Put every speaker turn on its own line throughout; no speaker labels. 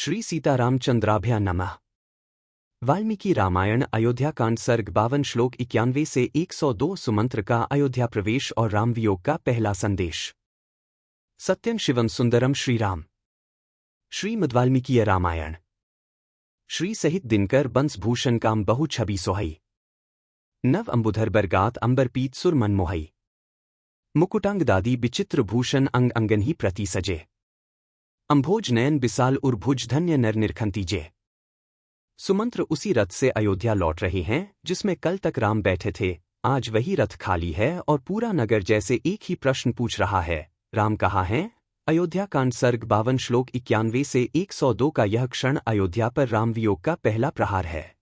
श्री सीतारामचंद्राभ्या नमः। वाल्मीकि रामायण अयोध्याकांड सर्ग 52 श्लोक 91 से 102 सुमंत्र का अयोध्या प्रवेश और रामवियोग का पहला संदेश। सत्यं शिवम सुंदरम श्रीराम। श्रीमद्वाल्मीकीय रामायण। श्री सहित दिनकर बंस भूषण काम बहु छवि सोहई। नव अंबुधर बरगात अंबर पीत सुर मन मोहई। मुकुटांग दादी विचित्र भूषण अंग अंगन ही प्रति सजे। अंभोज नयन बिसाल उर्भुज धन्य नर निरखंतीजे। सुमंत्र उसी रथ से अयोध्या लौट रहे हैं जिसमें कल तक राम बैठे थे। आज वही रथ खाली है और पूरा नगर जैसे एक ही प्रश्न पूछ रहा है, राम कहाँ हैं? अयोध्या कांड सर्ग 52 श्लोक 91 से 102 का यह क्षण अयोध्या पर रामवियोग का पहला प्रहार है।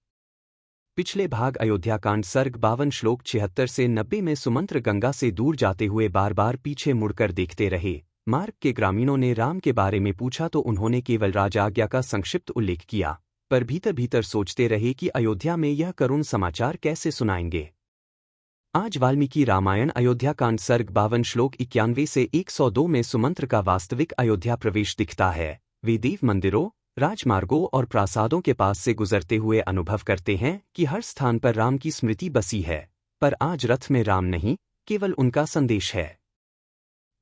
पिछले भाग अयोध्या कांड सर्ग 52 श्लोक 76 से 90 में सुमंत्र गंगा से दूर जाते हुए बार बार पीछे मुड़कर देखते रहे। मार्ग के ग्रामीणों ने राम के बारे में पूछा तो उन्होंने केवल राजाज्ञा का संक्षिप्त उल्लेख किया, पर भीतर भीतर सोचते रहे कि अयोध्या में यह करुण समाचार कैसे सुनाएंगे। आज वाल्मीकि रामायण अयोध्या कांड सर्ग 52 श्लोक 91 से 102 में सुमंत्र का वास्तविक अयोध्या प्रवेश दिखता है। वे देव मंदिरों, राजमार्गों और प्रासादों के पास से गुजरते हुए अनुभव करते हैं कि हर स्थान पर राम की स्मृति बसी है, पर आज रथ में राम नहीं, केवल उनका संदेश है।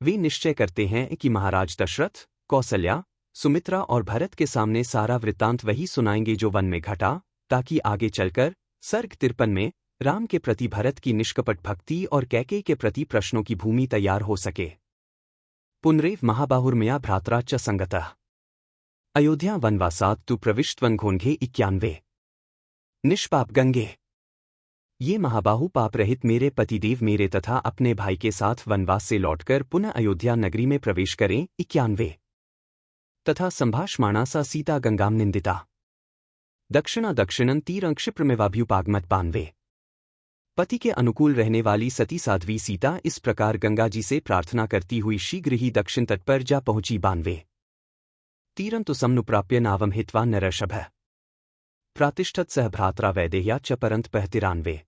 वे निश्चय करते हैं कि महाराज दशरथ, कौसल्या, सुमित्रा और भरत के सामने सारा वृत्तांत वही सुनाएंगे जो वन में घटा, ताकि आगे चलकर सर्ग 53 में राम के प्रति भरत की निष्कपट भक्ति और कैकेयी के प्रति प्रश्नों की भूमि तैयार हो सके। पुनरेव महाबाहुर्मया भ्रात्रा च संगतः अयोध्या वनवासात् तु प्रविष्टवन घोन्घे 91। निष्पाप गंगे। ये महाबाहु पाप रहित मेरे पतिदेव मेरे तथा अपने भाई के साथ वनवास से लौटकर पुनः अयोध्या नगरी में प्रवेश करें 91। तथा संभाषमाणा सा सीता गंगाम निंदिता दक्षिणा दक्षिणं तीरं क्षिप्रमेवाभ्युपागमत 92। पति के अनुकूल रहने वाली सती साध्वी सीता इस प्रकार गंगा जी से प्रार्थना करती हुई शीघ्र ही दक्षिण तट पर जा पहुंची 92। तीरं तु समनुप्राप्य नावम हित्वा नरषभः प्रातिष्ठत सह भ्रात्रा वैदेह्या च परंत 93।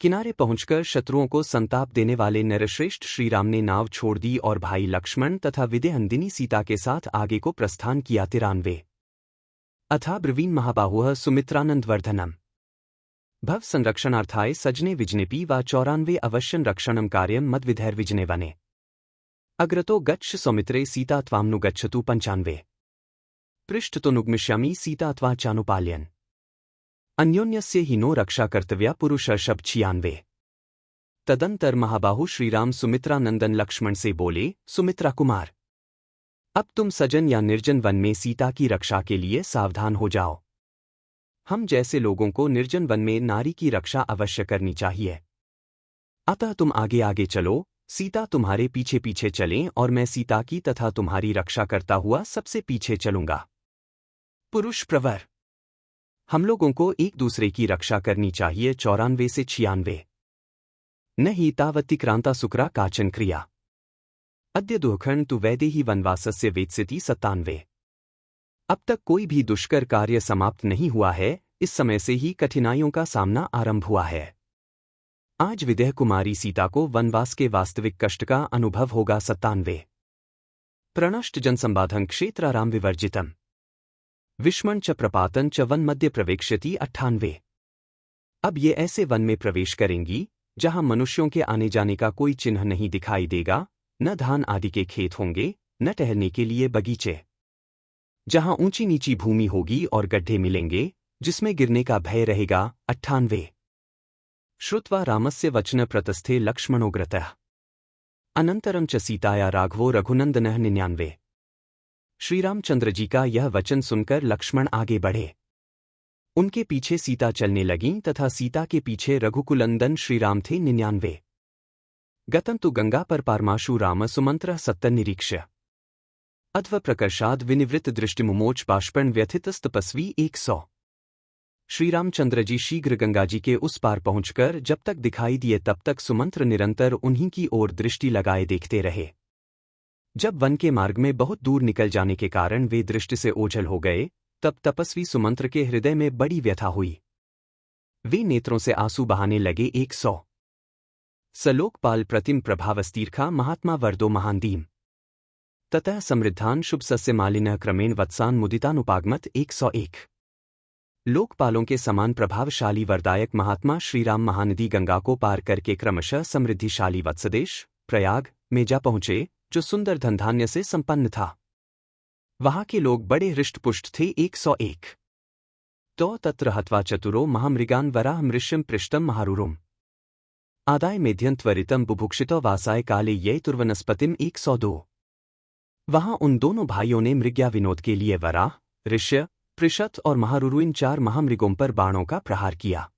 किनारे पहुंचकर शत्रुओं को संताप देने वाले नरश्रेष्ठ श्रीराम ने नाव छोड़ दी और भाई लक्ष्मण तथा विदेहनंदिनी सीता के साथ आगे को प्रस्थान किया 93। अथा ब्रवीन महाबाहुः सुमित्रानंदवर्धनम भव संरक्षणार्थाय सजने विजनेपि वा 94 अवश्यं रक्षणं कार्यं मद्विधैर्विजने वने अग्रतो गच्छ सौमित्रे सीता त्वामनु गच्छतु 95। पृष्ठतो नुग्मिष्यामि सीता त्वा चानुपाल्यन् अन्योन्यस्य ही नो रक्षा कर्तव्या पुरुषर्षभ 96। तदंतर महाबाहु श्रीराम सुमित्रा नंदन लक्ष्मण से बोले, सुमित्रा कुमार, अब तुम सजन या निर्जन वन में सीता की रक्षा के लिए सावधान हो जाओ। हम जैसे लोगों को निर्जन वन में नारी की रक्षा अवश्य करनी चाहिए। अतः तुम आगे आगे चलो, सीता तुम्हारे पीछे पीछे चलें और मैं सीता की तथा तुम्हारी रक्षा करता हुआ सबसे पीछे चलूंगा। पुरुष प्रवर। हम लोगों को एक दूसरे की रक्षा करनी चाहिए 94 से 96। न ही तावत्तिक्रांता सुकरा काचन क्रिया अद्य दुःखं तु वैदेही वनवासस्य वेत्स्यति 97। अब तक कोई भी दुष्कर कार्य समाप्त नहीं हुआ है, इस समय से ही कठिनाइयों का सामना आरंभ हुआ है। आज विदेह कुमारी सीता को वनवास के वास्तविक कष्ट का अनुभव होगा 97। प्रणष्ट जनसंबाधं क्षेत्राराम विवर्जितम् विष्मण च प्रपातन च वन मध्य प्रवेक्ष्यति 98। अब ये ऐसे वन में प्रवेश करेंगी जहां मनुष्यों के आने जाने का कोई चिन्ह नहीं दिखाई देगा, न धान आदि के खेत होंगे, न ठहरने के लिए बगीचे, जहां ऊंची नीची भूमि होगी और गड्ढे मिलेंगे जिसमें गिरने का भय रहेगा 98। श्रुत्वा रामस्य वचन प्रतस्थे लक्ष्मणोग्रतः अनंतरं च सीताया राघवो रघुनंदनः 99। श्रीरामचंद्र जी का यह वचन सुनकर लक्ष्मण आगे बढ़े। उनके पीछे सीता चलने लगीं तथा सीता के पीछे रघुकुलंदन श्रीराम थे 99। गतं तु गंगा पर पारमाशु राम सुमंत्र सत्तनिरीक्ष्य अध्व प्रकर्षाद विनिवृत्त दृष्टिमुमोच बाष्पण व्यथितस्तपस्वी 100। श्रीरामचंद्र जी शीघ्र गंगा जी के उस पार पहुंचकर जब तक दिखाई दिए तब तक सुमंत्र निरंतर उन्हीं की ओर दृष्टि लगाए देखते रहे। जब वन के मार्ग में बहुत दूर निकल जाने के कारण वे दृष्टि से ओझल हो गए, तब तपस्वी सुमंत्र के हृदय में बड़ी व्यथा हुई। वे नेत्रों से आंसू बहाने लगे 100। सलोकपाल प्रतिम प्रभावस्तीर्खा महात्मा वरदो महांदीम ततः समृद्धान शुभ सस्य मालिन्यः क्रमेण वत्सान मुदितानुपागमत 101। लोकपालों के समान प्रभावशाली वरदायक महात्मा श्रीराम महानदी गंगा को पार करके क्रमशः समृद्धिशाली वत्सदेश प्रयाग में जा पहुंचे, जो सुंदर धनधान्य से संपन्न था। वहां के लोग बड़े हृष्टपुष्ट थे। 101। तो तत्र हत्वा चतुरो महामृगान वराह मृष्यम पृष्ठम महारुरुम आदाय मेध्यं त्वरितम बुभुक्षितो वासाय काले ये तुर्वनस्पतिम 102। वहां उन दोनों भाइयों ने मृग्या विनोद के लिए वराह, ऋष्य, पृषत और महारुरु इन 4 महामृगों पर बाणों का प्रहार किया।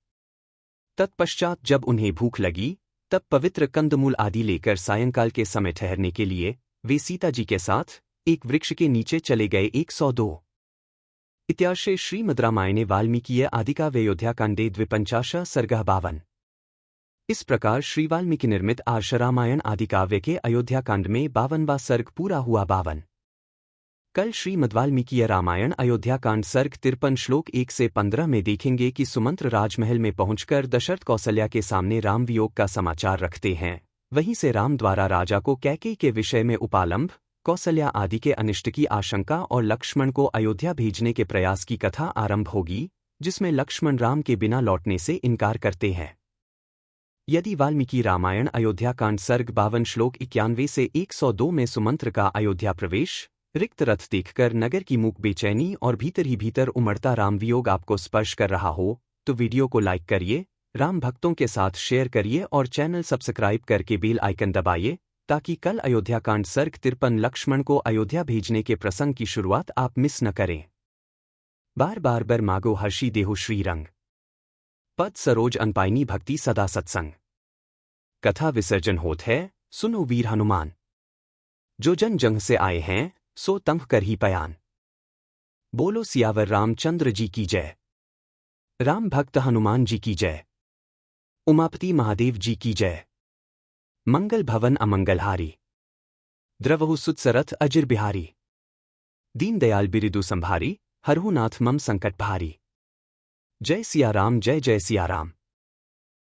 तत्पश्चात जब उन्हें भूख लगी, तब पवित्र कंदमूल आदि लेकर सायंकाल के समय ठहरने के लिए वे सीता जी के साथ एक वृक्ष के नीचे चले गए। 102। इत्यार्षे श्रीमद् रामायणे वाल्मीकीय आदिकाव्ये अयोध्याकाण्डे 52 सर्गः 52। इस प्रकार श्री वाल्मीकि निर्मित आर्ष रामायण आदिकाव्य के अयोध्याकांड में 52वां सर्ग पूरा हुआ। 52। कल श्रीमद् वाल्मीकीय रामायण अयोध्याकांड सर्ग 53 श्लोक 1 से 15 में देखेंगे कि सुमंत्र राजमहल में पहुंचकर दशरथ कौसल्या के सामने राम वियोग का समाचार रखते हैं। वहीं से राम द्वारा राजा को कैकेयी के विषय में उपालंभ, कौसल्या आदि के अनिष्ट की आशंका और लक्ष्मण को अयोध्या भेजने के प्रयास की कथा आरंभ होगी, जिसमें लक्ष्मण राम के बिना लौटने से इनकार करते हैं। यदि वाल्मीकि रामायण अयोध्याकांड सर्ग 52 श्लोक 91 से 102 में सुमंत्र का अयोध्या प्रवेश, रिक्त रथ देखकर नगर की मूक बेचैनी और भीतर ही भीतर उमड़ता राम वियोग आपको स्पर्श कर रहा हो, तो वीडियो को लाइक करिए, राम भक्तों के साथ शेयर करिए और चैनल सब्सक्राइब करके बेल आइकन दबाइए, ताकि कल अयोध्याकांड सर्ग 53 लक्ष्मण को अयोध्या भेजने के प्रसंग की शुरुआत आप मिस न करें। बार बार बर मागो हर्षी देहो श्रीरंग, पद सरोज अनपाइनी भक्ति सदा सत्संग। कथा विसर्जन होत है, सुनो वीर हनुमान। जो जन जंग से आए हैं, सो तंग कर ही पयान। बोलो सियावर रामचंद्र जी की जय। राम भक्त हनुमान जी की जय। उमापति महादेव जी की जय। मंगल भवन अमंगलहारी, द्रवहु सुतसरथ अजिर बिहारी। दीन दयाल बिरिदु संभारी, हरहु नाथ मम संकट भारी। जय सिया राम, जय जय सिया राम।